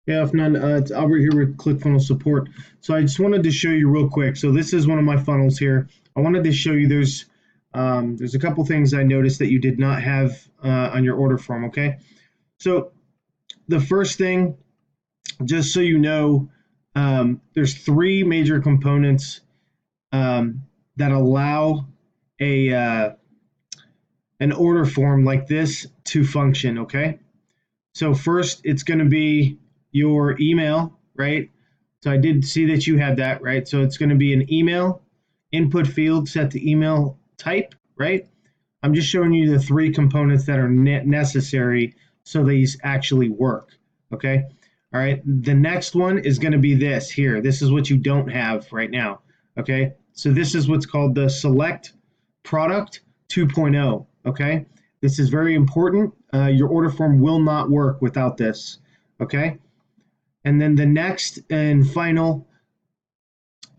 Yeah, if none, it's Albert here with ClickFunnels Support. So I just wanted to show you real quick. So this is one of my funnels here. I wanted to show you there's a couple things I noticed that you did not have on your order form. Okay, so the first thing, just so you know, there's three major components that allow a an order form like this to function. Okay, so first it's going to be your email, right? So I did see that you had that, right? So it's going to be an email input field set to email type, right? I'm just showing you the three components that are necessary so these actually work, okay? All right, the next one is going to be this here. This is what you don't have right now, okay? So this is what's called the select product 2.0, okay? This is very important. Your order form will not work without this, okay? And then the next and final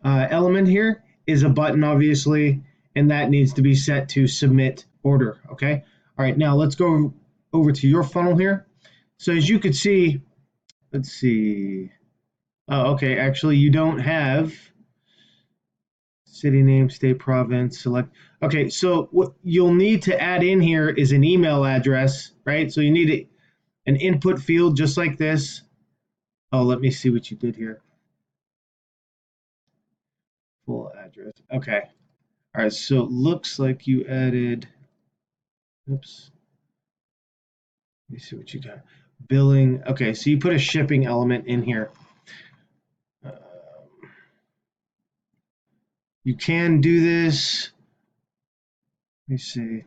element here is a button, obviously, and that needs to be set to submit order, okay? All right, now let's go over to your funnel here. So as you can see, let's see. Oh, okay, actually you don't have city name, state, province, select. Okay, so what you'll need to add in here is an email address, right? So you need an input field just like this. Oh, let me see what you did here. Full address. Okay. All right, so it looks like you added, oops. Let me see what you got. Billing. Okay, so you put a shipping element in here. You can do this. Let me see.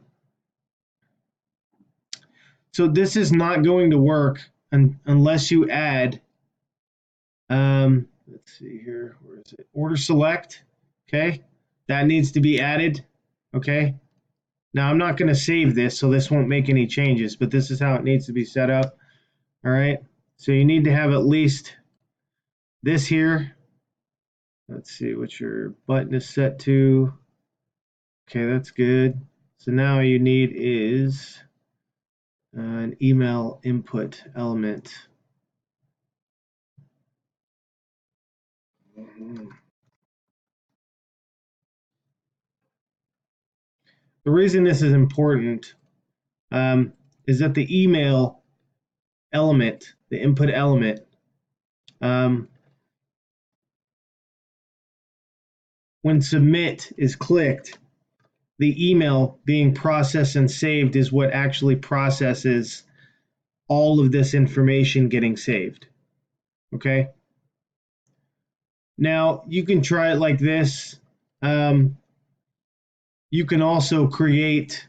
So this is not going to work unless you add, let's see here, where is it? Order select, okay? That needs to be added, okay? Now I'm not going to save this, so this won't make any changes, but this is how it needs to be set up, all right? So you need to have at least this here. Let's see what your button is set to. Okay, that's good. So now you need is an email input element. The reason this is important is that the email element, the input element, when submit is clicked, the email being processed and saved is what actually processes all of this information getting saved. Okay. Now you can try it like this. You can also create,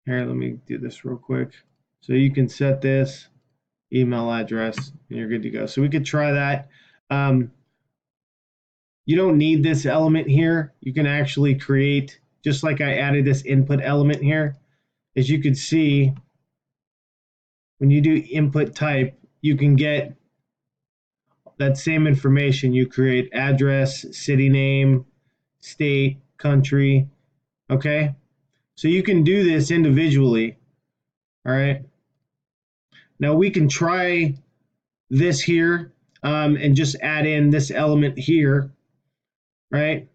here, let me do this real quick. So you can set this email address and you're good to go. So we could try that. You don't need this element here. You can actually create, just like I added this input element here. As you can see, when you do input type, you can get that same information. You create address, city name, state, country, okay? So you can do this individually, all right? Now we can try this here and just add in this element here, right?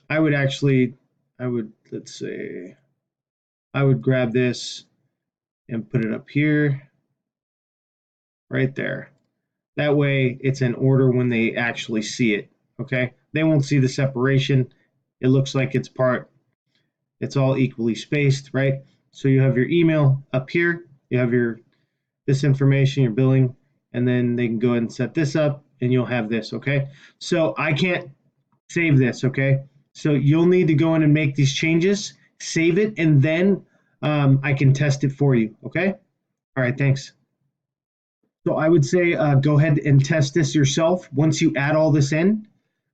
Let's say, I would grab this and put it up here, right there. That way it's in order when they actually see it, okay? They won't see the separation. It looks like it's all equally spaced, right? So you have your email up here, you have this information, your billing, and then they can go ahead and set this up and you'll have this, okay? So I can't save this, okay? So you'll need to go in and make these changes, save it, and then I can test it for you, okay? All right, thanks. So I would say go ahead and test this yourself once you add all this in.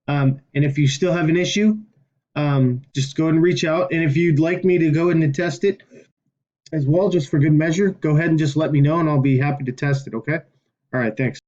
And if you still have an issue, just go ahead and reach out. And if you'd like me to go ahead and test it as well, just for good measure, go ahead and just let me know and I'll be happy to test it, okay? All right, thanks.